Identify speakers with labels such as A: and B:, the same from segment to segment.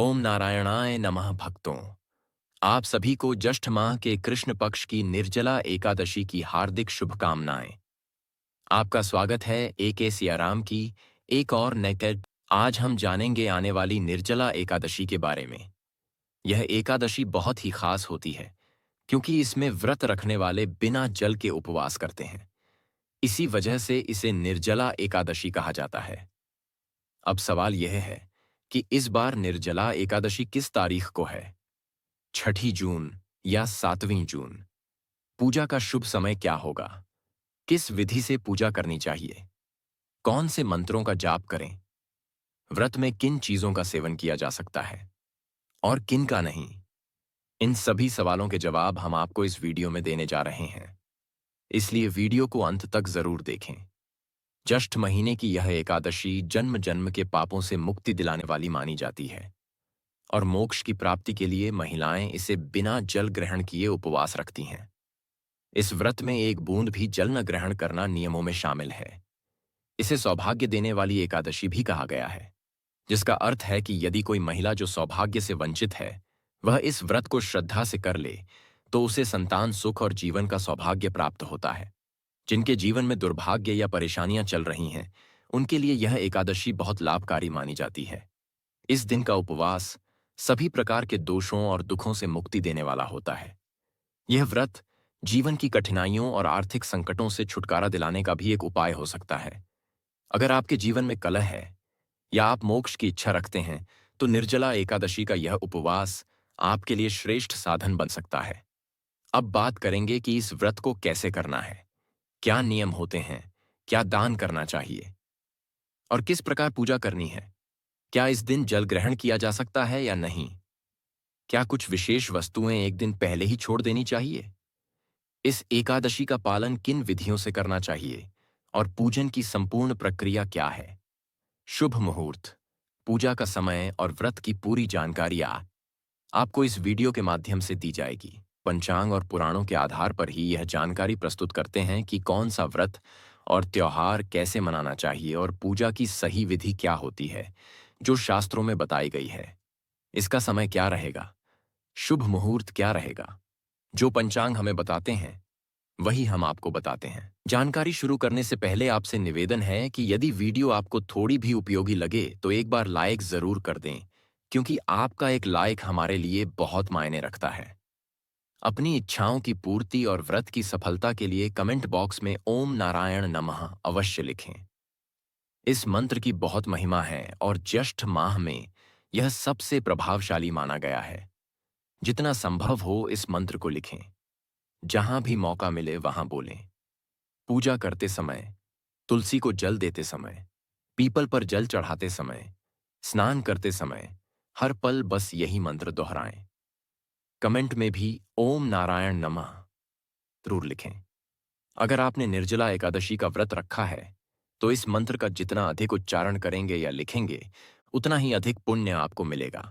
A: ओम नारायणाय नमः भक्तों। आप सभी को ज्येष्ठ माह के कृष्ण पक्ष की निर्जला एकादशी की हार्दिक शुभकामनाएं। आपका स्वागत है AK सियाराम की एक और नेकेड। आज हम जानेंगे आने वाली निर्जला एकादशी के बारे में। यह एकादशी बहुत ही खास होती है क्योंकि इसमें व्रत रखने वाले बिना जल के उपवास करते हैं। इसी वजह से इसे निर्जला एकादशी कहा जाता है। अब सवाल यह है कि इस बार निर्जला एकादशी किस तारीख को है? 6 जून या 7वीं जून? पूजा का शुभ समय क्या होगा? किस विधि से पूजा करनी चाहिए? कौन से मंत्रों का जाप करें? व्रत में किन चीजों का सेवन किया जा सकता है और किन का नहीं? इन सभी सवालों के जवाब हम आपको इस वीडियो में देने जा रहे हैं, इसलिए वीडियो को अंत तक जरूर देखें। ज्येष्ठ महीने की यह एकादशी जन्म जन्म के पापों से मुक्ति दिलाने वाली मानी जाती है और मोक्ष की प्राप्ति के लिए महिलाएं इसे बिना जल ग्रहण किए उपवास रखती हैं। इस व्रत में एक बूंद भी जल न ग्रहण करना नियमों में शामिल है। इसे सौभाग्य देने वाली एकादशी भी कहा गया है, जिसका अर्थ है कि यदि कोई महिला जो सौभाग्य से वंचित है वह इस व्रत को श्रद्धा से कर ले तो उसे संतान सुख और जीवन का सौभाग्य प्राप्त होता है। जिनके जीवन में दुर्भाग्य या परेशानियां चल रही हैं उनके लिए यह एकादशी बहुत लाभकारी मानी जाती है। इस दिन का उपवास सभी प्रकार के दोषों और दुखों से मुक्ति देने वाला होता है। यह व्रत जीवन की कठिनाइयों और आर्थिक संकटों से छुटकारा दिलाने का भी एक उपाय हो सकता है। अगर आपके जीवन में कलह है या आप मोक्ष की इच्छा रखते हैं तो निर्जला एकादशी का यह उपवास आपके लिए श्रेष्ठ साधन बन सकता है। अब बात करेंगे कि इस व्रत को कैसे करना है, क्या नियम होते हैं, क्या दान करना चाहिए और किस प्रकार पूजा करनी है। क्या इस दिन जल ग्रहण किया जा सकता है या नहीं? क्या कुछ विशेष वस्तुएं एक दिन पहले ही छोड़ देनी चाहिए? इस एकादशी का पालन किन विधियों से करना चाहिए और पूजन की संपूर्ण प्रक्रिया क्या है? शुभ मुहूर्त, पूजा का समय और व्रत की पूरी जानकारी आपको इस वीडियो के माध्यम से दी जाएगी। पंचांग और पुराणों के आधार पर ही यह जानकारी प्रस्तुत करते हैं कि कौन सा व्रत और त्योहार कैसे मनाना चाहिए और पूजा की सही विधि क्या होती है जो शास्त्रों में बताई गई है। इसका समय क्या रहेगा, शुभ मुहूर्त क्या रहेगा, जो पंचांग हमें बताते हैं वही हम आपको बताते हैं। जानकारी शुरू करने से पहले आपसे निवेदन है कि यदि वीडियो आपको थोड़ी भी उपयोगी लगे तो एक बार लाइक जरूर कर दें, क्योंकि आपका एक लाइक हमारे लिए बहुत मायने रखता है। अपनी इच्छाओं की पूर्ति और व्रत की सफलता के लिए कमेंट बॉक्स में ओम नारायण नमः अवश्य लिखें। इस मंत्र की बहुत महिमा है और ज्येष्ठ माह में यह सबसे प्रभावशाली माना गया है। जितना संभव हो इस मंत्र को लिखें, जहां भी मौका मिले वहां बोलें। पूजा करते समय, तुलसी को जल देते समय, पीपल पर जल चढ़ाते समय, स्नान करते समय, हर पल बस यही मंत्र दोहराएं। कमेंट में भी ओम नारायण नमः जरूर लिखें। अगर आपने निर्जला एकादशी का व्रत रखा है तो इस मंत्र का जितना अधिक उच्चारण करेंगे या लिखेंगे उतना ही अधिक पुण्य आपको मिलेगा।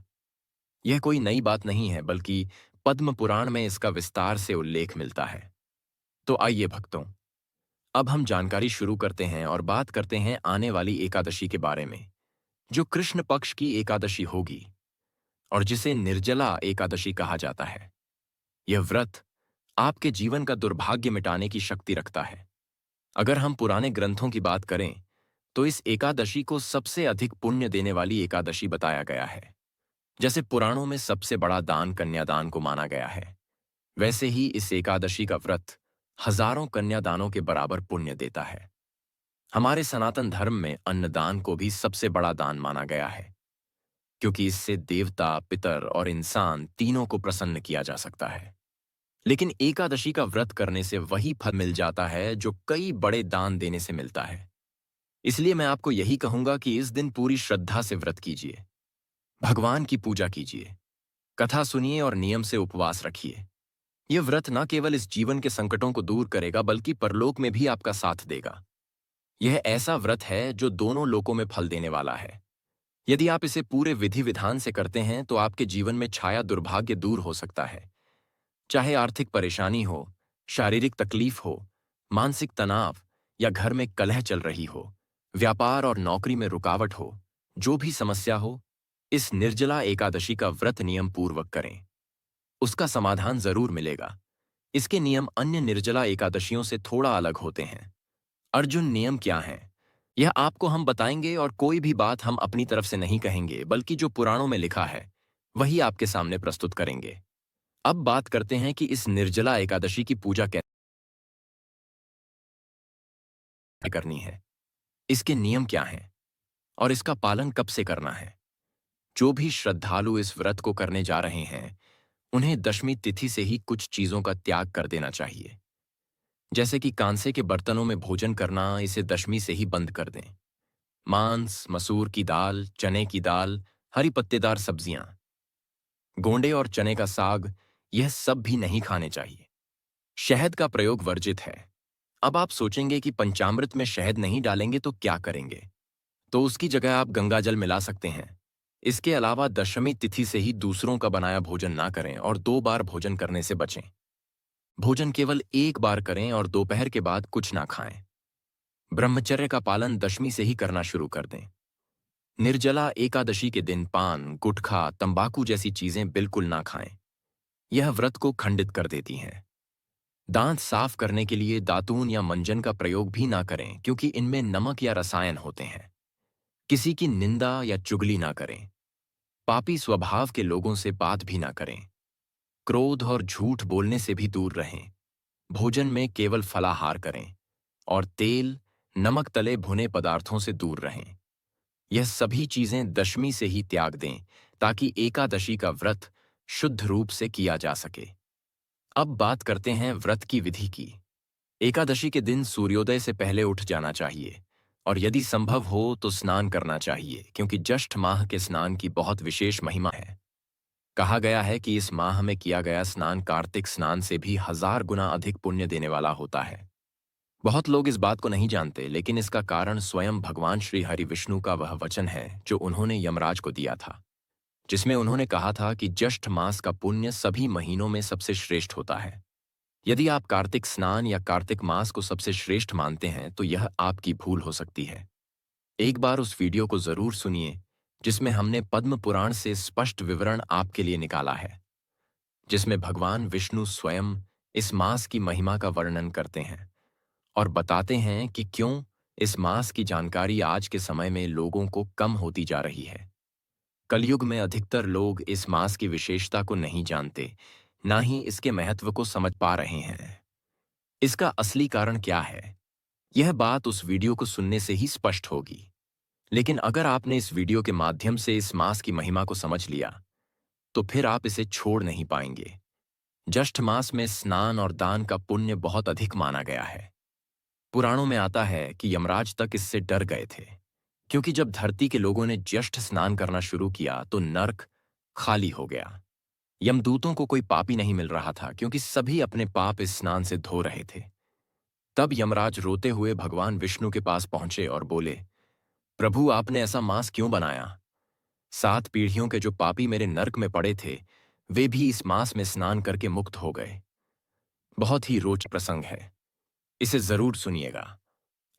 A: यह कोई नई बात नहीं है, बल्कि पद्म पुराण में इसका विस्तार से उल्लेख मिलता है। तो आइए भक्तों, अब हम जानकारी शुरू करते हैं और बात करते हैं आने वाली एकादशी के बारे में, जो कृष्ण पक्ष की एकादशी होगी और जिसे निर्जला एकादशी कहा जाता है। यह व्रत आपके जीवन का दुर्भाग्य मिटाने की शक्ति रखता है। अगर हम पुराने ग्रंथों की बात करें तो इस एकादशी को सबसे अधिक पुण्य देने वाली एकादशी बताया गया है। जैसे पुराणों में सबसे बड़ा दान कन्यादान को माना गया है, वैसे ही इस एकादशी का व्रत हजारों कन्यादानों के बराबर पुण्य देता है। हमारे सनातन धर्म में अन्नदान को भी सबसे बड़ा दान माना गया है, क्योंकि इससे देवता, पितर और इंसान तीनों को प्रसन्न किया जा सकता है। लेकिन एकादशी का व्रत करने से वही फल मिल जाता है जो कई बड़े दान देने से मिलता है। इसलिए मैं आपको यही कहूंगा कि इस दिन पूरी श्रद्धा से व्रत कीजिए, भगवान की पूजा कीजिए, कथा सुनिए और नियम से उपवास रखिए। यह व्रत न केवल इस जीवन के संकटों को दूर करेगा बल्कि परलोक में भी आपका साथ देगा। यह ऐसा व्रत है जो दोनों लोकों में फल देने वाला है। यदि आप इसे पूरे विधि विधान से करते हैं तो आपके जीवन में छाया दुर्भाग्य दूर हो सकता है। चाहे आर्थिक परेशानी हो, शारीरिक तकलीफ हो, मानसिक तनाव या घर में कलह चल रही हो, व्यापार और नौकरी में रुकावट हो, जो भी समस्या हो, इस निर्जला एकादशी का व्रत नियम पूर्वक करें। उसका समाधान जरूर मिलेगा। इसके नियम अन्य निर्जला एकादशियों से थोड़ा अलग होते हैं। अर्जुन, नियम क्या हैं? यह आपको हम बताएंगे और कोई भी बात हम अपनी तरफ से नहीं कहेंगे, बल्कि जो पुराणों में लिखा है वही आपके सामने प्रस्तुत करेंगे। अब बात करते हैं कि इस निर्जला एकादशी की पूजा कैसे करनी है, इसके नियम क्या हैं और इसका पालन कब से करना है। जो भी श्रद्धालु इस व्रत को करने जा रहे हैं, उन्हें दशमी तिथि से ही कुछ चीजों का त्याग कर देना चाहिए। जैसे कि कांसे के बर्तनों में भोजन करना, इसे दशमी से ही बंद कर दें। मांस, मसूर की दाल, चने की दाल, हरी पत्तेदार सब्जियां, गोंडे और चने का साग, यह सब भी नहीं खाने चाहिए। शहद का प्रयोग वर्जित है। अब आप सोचेंगे कि पंचामृत में शहद नहीं डालेंगे तो क्या करेंगे? तो उसकी जगह आप गंगाजल मिला सकते हैं। इसके अलावा दशमी तिथि से ही दूसरों का बनाया भोजन ना करें और 2 बार भोजन करने से बचें। भोजन केवल 1 बार करें और दोपहर के बाद कुछ ना खाएं। ब्रह्मचर्य का पालन दशमी से ही करना शुरू कर दें। निर्जला एकादशी के दिन पान, गुटखा, तंबाकू जैसी चीजें बिल्कुल ना खाएं। यह व्रत को खंडित कर देती हैं। दांत साफ करने के लिए दातून या मंजन का प्रयोग भी ना करें, क्योंकि इनमें नमक या रसायन होते हैं। किसी की निंदा या चुगली ना करें। पापी स्वभाव के लोगों से बात भी ना करें। क्रोध और झूठ बोलने से भी दूर रहें। भोजन में केवल फलाहार करें और तेल, नमक तले भुने पदार्थों से दूर रहें। यह सभी चीजें दशमी से ही त्याग दें, ताकि एकादशी का व्रत शुद्ध रूप से किया जा सके। अब बात करते हैं व्रत की विधि की। एकादशी के दिन सूर्योदय से पहले उठ जाना चाहिए और यदि संभव हो तो स्नान करना चाहिए, क्योंकि ज्येष्ठ माह के स्नान की बहुत विशेष महिमा है। कहा गया है कि इस माह में किया गया स्नान कार्तिक स्नान से भी 1000 गुना अधिक पुण्य देने वाला होता है। बहुत लोग इस बात को नहीं जानते, लेकिन इसका कारण स्वयं भगवान श्री हरि विष्णु का वह वचन है जो उन्होंने यमराज को दिया था, जिसमें उन्होंने कहा था कि ज्येष्ठ मास का पुण्य सभी महीनों में सबसे श्रेष्ठ होता है। यदि आप कार्तिक स्नान या कार्तिक मास को सबसे श्रेष्ठ मानते हैं तो यह आपकी भूल हो सकती है। एक बार उस वीडियो को जरूर सुनिए, जिसमें हमने पद्म पुराण से स्पष्ट विवरण आपके लिए निकाला है, जिसमें भगवान विष्णु स्वयं इस मास की महिमा का वर्णन करते हैं और बताते हैं कि क्यों इस मास की जानकारी आज के समय में लोगों को कम होती जा रही है। कलयुग में अधिकतर लोग इस मास की विशेषता को नहीं जानते, ना ही इसके महत्व को समझ पा रहे हैं। इसका असली कारण क्या है, यह बात उस वीडियो को सुनने से ही स्पष्ट होगी। लेकिन अगर आपने इस वीडियो के माध्यम से इस मास की महिमा को समझ लिया, तो फिर आप इसे छोड़ नहीं पाएंगे। ज्येष्ठ मास में स्नान और दान का पुण्य बहुत अधिक माना गया है। पुराणों में आता है कि यमराज तक इससे डर गए थे, क्योंकि जब धरती के लोगों ने ज्येष्ठ स्नान करना शुरू किया तो नर्क खाली हो गया। यमदूतों को कोई पापी नहीं मिल रहा था, क्योंकि सभी अपने पाप इस स्नान से धो रहे थे। तब यमराज रोते हुए भगवान विष्णु के पास पहुंचे और बोले, प्रभु, आपने ऐसा मांस क्यों बनाया? 7 पीढ़ियों के जो पापी मेरे नर्क में पड़े थे, वे भी इस मांस में स्नान करके मुक्त हो गए। बहुत ही रोचक प्रसंग है, इसे जरूर सुनिएगा।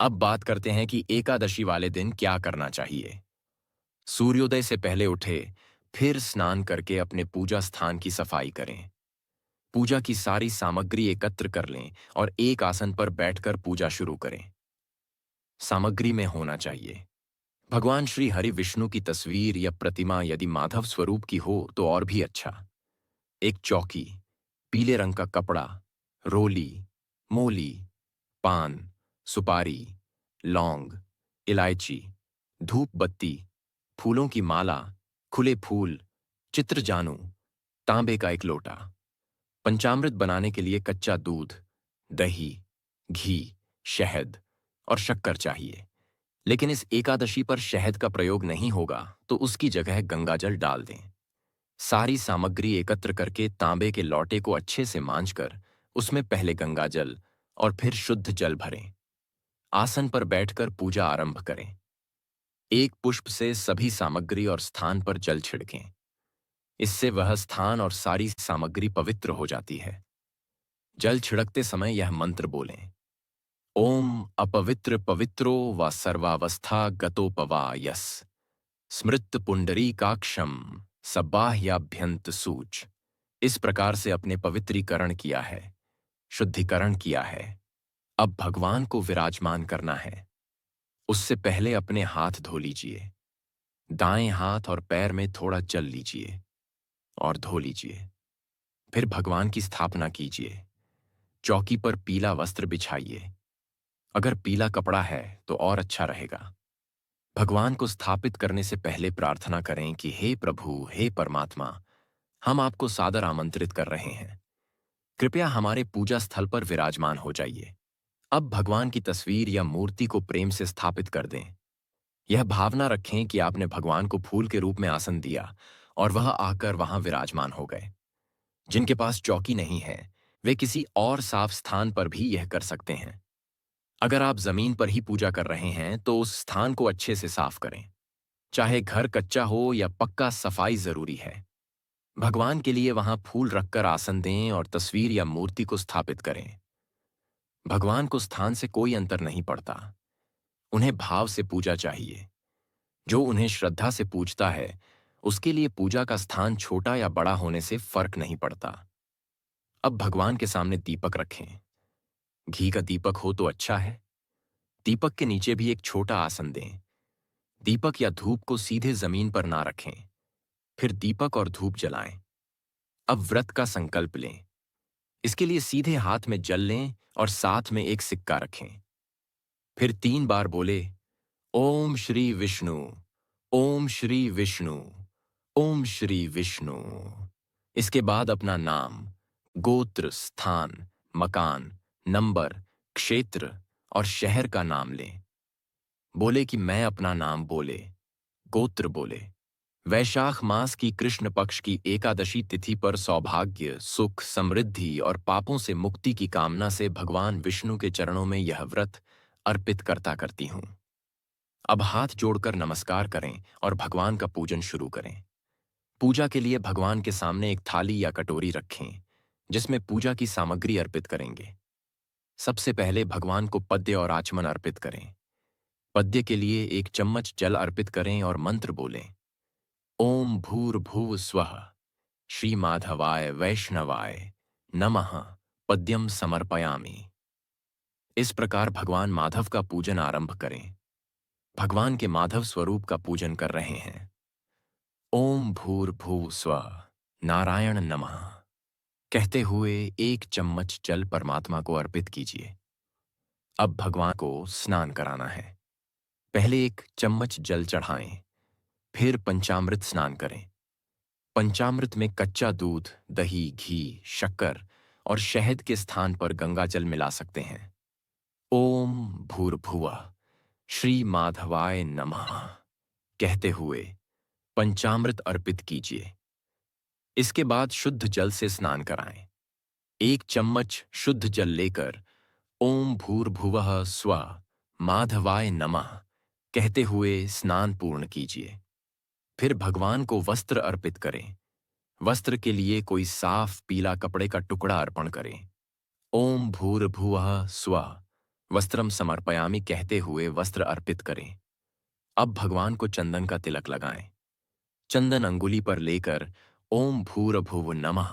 A: अब बात करते हैं कि एकादशी वाले दिन क्या करना चाहिए। सूर्योदय से पहले उठे, फिर स्नान करके अपने पूजा स्थान की सफाई करें। पूजा की सारी सामग्री एकत्र कर लें और एक आसन पर बैठकर पूजा शुरू करें। सामग्री में होना चाहिए भगवान श्री हरि विष्णु की तस्वीर या प्रतिमा, यदि माधव स्वरूप की हो तो और भी अच्छा। एक चौकी, पीले रंग का कपड़ा, रोली, मोली, पान, सुपारी, लौंग, इलायची, धूप बत्ती, फूलों की माला, खुले फूल, चित्र जानू, तांबे का एक लोटा। पंचामृत बनाने के लिए कच्चा दूध, दही, घी, शहद और शक्कर चाहिए। लेकिन इस एकादशी पर शहद का प्रयोग नहीं होगा, तो उसकी जगह गंगाजल डाल दें। सारी सामग्री एकत्र करके तांबे के लोटे को अच्छे से मांजकर उसमें पहले गंगाजल और फिर शुद्ध जल भरें। आसन पर बैठकर पूजा आरंभ करें। एक पुष्प से सभी सामग्री और स्थान पर जल छिड़कें। इससे वह स्थान और सारी सामग्री पवित्र हो जाती है। जल छिड़कते समय यह मंत्र बोलें, ओम अपवित्र पवित्रो व सर्वावस्था गतोपवा यस। स्मृत पुंडरीकाक्षम सबाह्याभ्यंत सूच। इस प्रकार से अपने पवित्रीकरण किया है, शुद्धिकरण किया है। अब भगवान को विराजमान करना है। उससे पहले अपने हाथ धो लीजिए। दाएं हाथ और पैर में थोड़ा जल लीजिए और धो लीजिए। फिर भगवान की स्थापना कीजिए। चौकी पर पीला वस्त्र बिछाइए। अगर पीला कपड़ा है तो और अच्छा रहेगा। भगवान को स्थापित करने से पहले प्रार्थना करें कि हे प्रभु, हे परमात्मा, हम आपको सादर आमंत्रित कर रहे हैं। कृपया हमारे पूजा स्थल पर विराजमान हो जाइए। अब भगवान की तस्वीर या मूर्ति को प्रेम से स्थापित कर दें। यह भावना रखें कि आपने भगवान को फूल के रूप में आसन दिया और वह आकर वहां विराजमान हो गए। जिनके पास चौकी नहीं है, वे किसी और साफ स्थान पर भी यह कर सकते हैं। अगर आप जमीन पर ही पूजा कर रहे हैं तो उस स्थान को अच्छे से साफ करें। चाहे घर कच्चा हो या पक्का, सफाई जरूरी है। भगवान के लिए वहां फूल रखकर आसन दें और तस्वीर या मूर्ति को स्थापित करें। भगवान को स्थान से कोई अंतर नहीं पड़ता। उन्हें भाव से पूजा चाहिए। जो उन्हें श्रद्धा से पूजता है, उसके लिए पूजा का स्थान छोटा या बड़ा होने से फर्क नहीं पड़ता। अब भगवान के सामने दीपक रखें। घी का दीपक हो तो अच्छा है। दीपक के नीचे भी एक छोटा आसन दें। दीपक या धूप को सीधे जमीन पर ना रखें। फिर दीपक और धूप जलाएं। अब व्रत का संकल्प लें। इसके लिए सीधे हाथ में जल लें और साथ में एक सिक्का रखें। फिर 3 बार बोले, ओम श्री विष्णु, ओम श्री विष्णु, ओम श्री विष्णु। इसके बाद अपना नाम, गोत्र, स्थान, मकान, नंबर, क्षेत्र और शहर का नाम लें। बोले कि मैं अपना नाम बोले, गोत्र बोले। वैशाख मास की कृष्ण पक्ष की एकादशी तिथि पर सौभाग्य, सुख, समृद्धि और पापों से मुक्ति की कामना से भगवान विष्णु के चरणों में यह व्रत अर्पित करती हूं। अब हाथ जोड़कर नमस्कार करें और भगवान का पूजन शुरू करें। पूजा के लिए भगवान के सामने एक थाली या कटोरी रखें, जिसमें पूजा की सामग्री अर्पित करेंगे। सबसे पहले भगवान को पद्य और आचमन अर्पित करें। पद्य के लिए 1 चम्मच जल अर्पित करें और मंत्र बोलें, ओम भूर्भुव स्वः श्रीमाधवाय वैष्णवाय नमः पद्यम समर्पयामि। इस प्रकार भगवान माधव का पूजन आरंभ करें। भगवान के माधव स्वरूप का पूजन कर रहे हैं। ओम भूर्भुव स्वः नारायण नमः कहते हुए 1 चम्मच जल परमात्मा को अर्पित कीजिए। अब भगवान को स्नान कराना है। पहले 1 चम्मच जल चढ़ाएं, फिर पंचामृत स्नान करें। पंचामृत में कच्चा दूध, दही, घी, शक्कर और शहद के स्थान पर गंगा जल मिला सकते हैं। ओम भूर्भुवः श्री माधवाय नमः कहते हुए पंचामृत अर्पित कीजिए। इसके बाद शुद्ध जल से स्नान कराएं। 1 चम्मच शुद्ध जल लेकर ओम भूर्भुवः स्वः माधवाय नमः कहते हुए स्नान पूर्ण कीजिए। फिर भगवान को वस्त्र अर्पित करें। वस्त्र के लिए कोई साफ पीला कपड़े का टुकड़ा अर्पण करें। ओम भूर्भुवः स्वः वस्त्रम समर्पयामि कहते हुए वस्त्र अर्पित करें। अब भगवान को चंदन का तिलक लगाएं। चंदन अंगुली पर लेकर ओम भूर्भुव नमः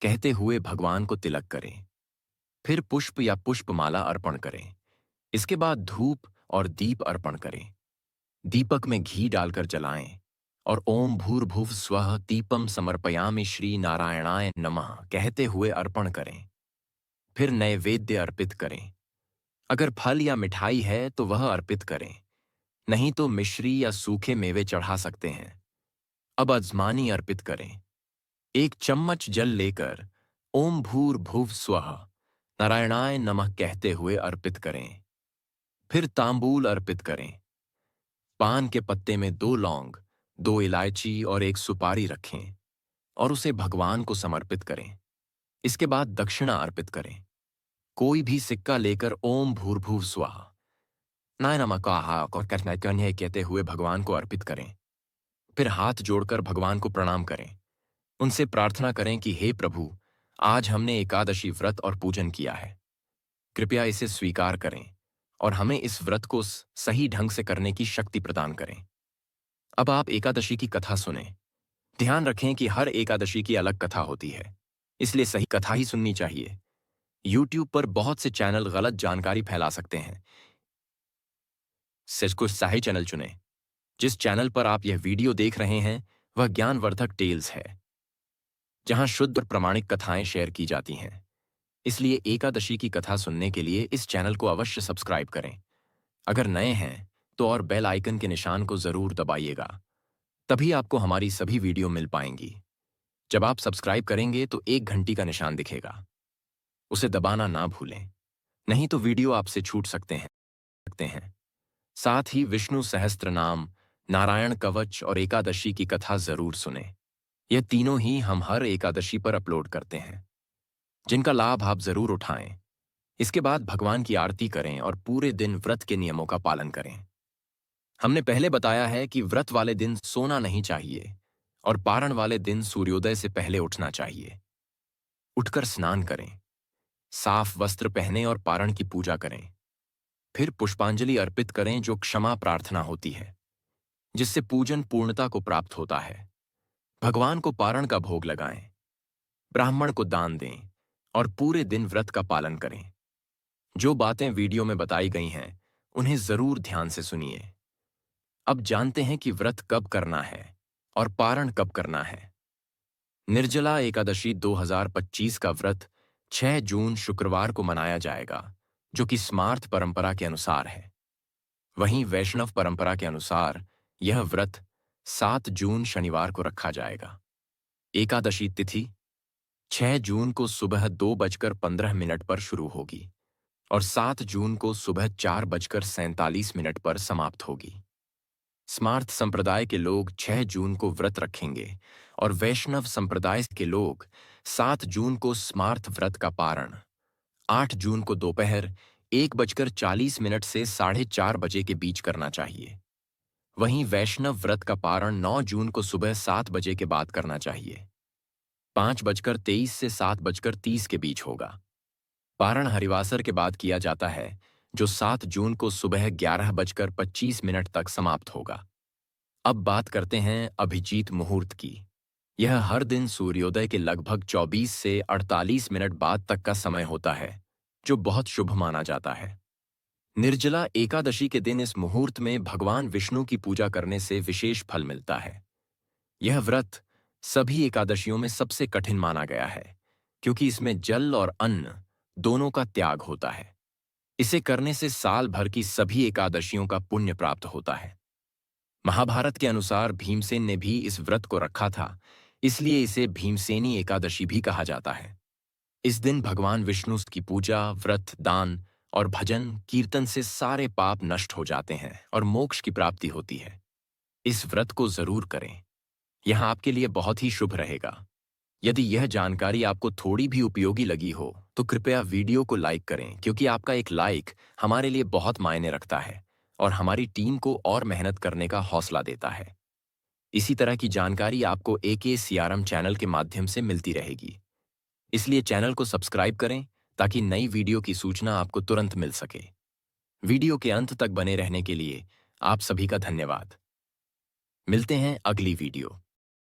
A: कहते हुए भगवान को तिलक करें। फिर पुष्प या पुष्पमाला अर्पण करें। इसके बाद धूप और दीप अर्पण करें। दीपक में घी डालकर जलाएं और ओम भूर्भुव स्वः दीपम समर्पयामि श्री नारायणाय नमः कहते हुए अर्पण करें। फिर नैवेद्य अर्पित करें। अगर फल या मिठाई है तो वह अर्पित करें, नहीं तो मिश्री या सूखे मेवे चढ़ा सकते हैं। अब अजमानी अर्पित करें। 1 चम्मच जल लेकर ओम भूर्भुव स्वः नारायणाय नमः कहते हुए अर्पित करें। फिर तांबूल अर्पित करें। पान के पत्ते में 2 लौंग, 2 इलायची और 1 सुपारी रखें और उसे भगवान को समर्पित करें। इसके बाद दक्षिणा अर्पित करें। कोई भी सिक्का लेकर ओम भूर्भुव स्वः नारायण नमः कहते हुए भगवान को अर्पित करें। फिर हाथ जोड़कर भगवान को प्रणाम करें। उनसे प्रार्थना करें कि हे प्रभु, आज हमने एकादशी व्रत और पूजन किया है। कृपया इसे स्वीकार करें और हमें इस व्रत को सही ढंग से करने की शक्ति प्रदान करें। अब आप एकादशी की कथा सुने। ध्यान रखें कि हर एकादशी की अलग कथा होती है, इसलिए सही कथा ही सुननी चाहिए। YouTube पर बहुत से चैनल गलत जानकारी फैला सकते हैं। सच को सही चैनल चुनें। जिस चैनल पर आप यह वीडियो देख रहे हैं वह ज्ञानवर्धक टेल्स है, जहां शुद्ध और प्रमाणिक कथाएं शेयर की जाती हैं। इसलिए एकादशी की कथा सुनने के लिए इस चैनल को अवश्य सब्सक्राइब करें। अगर नए हैं तो और बेल आइकन के निशान को जरूर दबाइएगा, तभी आपको हमारी सभी वीडियो मिल पाएंगी। जब आप सब्सक्राइब करेंगे तो एक घंटी का निशान दिखेगा, उसे दबाना ना भूलें, नहीं तो वीडियो आपसे छूट सकते हैं। साथ ही विष्णु सहस्त्र नाम, नारायण कवच और एकादशी की कथा जरूर सुने। यह तीनों ही हम हर एकादशी पर अपलोड करते हैं, जिनका लाभ आप जरूर उठाएं। इसके बाद भगवान की आरती करें और पूरे दिन व्रत के नियमों का पालन करें। हमने पहले बताया है कि व्रत वाले दिन सोना नहीं चाहिए और पारण वाले दिन सूर्योदय से पहले उठना चाहिए। उठकर स्नान करें, साफ वस्त्र पहने और पारण की पूजा करें। फिर पुष्पांजलि अर्पित करें, जो क्षमा प्रार्थना होती है, जिससे पूजन पूर्णता को प्राप्त होता है। भगवान को पारण का भोग लगाएं, ब्राह्मण को दान दें और पूरे दिन व्रत का पालन करें। जो बातें वीडियो में बताई गई हैं उन्हें जरूर ध्यान से सुनिए। अब जानते हैं कि व्रत कब करना है और पारण कब करना है। निर्जला एकादशी 2025 का व्रत 6 जून शुक्रवार को मनाया जाएगा, जो कि स्मार्त परंपरा के अनुसार है। वहीं वैष्णव परंपरा के अनुसार यह व्रत 7 जून शनिवार को रखा जाएगा। एकादशी तिथि 6 जून को सुबह 2:15 पर शुरू होगी और 7 जून को सुबह 4:47 पर समाप्त होगी। स्मार्त संप्रदाय के लोग 6 जून को व्रत रखेंगे और वैष्णव संप्रदाय के लोग 7 जून को स्मार्त व्रत का पारण 8 जून को दोपहर 1:40 से 4:30 बजे के बीच करना चाहिए। वहीं वैष्णव व्रत का पारण 9 जून को सुबह 7 बजे के बाद करना चाहिए। 5:23 से 7:30 के बीच होगा। पारण हरिवासर के बाद किया जाता है, जो 7 जून को सुबह 11:25 तक समाप्त होगा। अब बात करते हैं अभिजीत मुहूर्त की। यह हर दिन सूर्योदय के लगभग 24 से 48 मिनट बाद तक का समय होता है, जो बहुत शुभ माना जाता है। निर्जला एकादशी के दिन इस मुहूर्त में भगवान विष्णु की पूजा करने से विशेष फल मिलता है। यह व्रत सभी एकादशियों में सबसे कठिन माना गया है, क्योंकि इसमें जल और अन्न दोनों का त्याग होता है। इसे करने से साल भर की सभी एकादशियों का पुण्य प्राप्त होता है। महाभारत के अनुसार भीमसेन ने भी इस व्रत को रखा था, इसलिए इसे भीमसेनी एकादशी भी कहा जाता है। इस दिन भगवान विष्णु की पूजा, व्रत, दान और भजन कीर्तन से सारे पाप नष्ट हो जाते हैं और मोक्ष की प्राप्ति होती है। इस व्रत को जरूर करें, यह आपके लिए बहुत ही शुभ रहेगा। यदि यह जानकारी आपको थोड़ी भी उपयोगी लगी हो तो कृपया वीडियो को लाइक करें, क्योंकि आपका एक लाइक हमारे लिए बहुत मायने रखता है और हमारी टीम को और मेहनत करने का हौसला देता है। इसी तरह की जानकारी आपको एके सीआरएम चैनल के माध्यम से मिलती रहेगी, इसलिए चैनल को सब्सक्राइब करें ताकि नई वीडियो की सूचना आपको तुरंत मिल सके। वीडियो के अंत तक बने रहने के लिए आप सभी का धन्यवाद। मिलते हैं अगली वीडियो।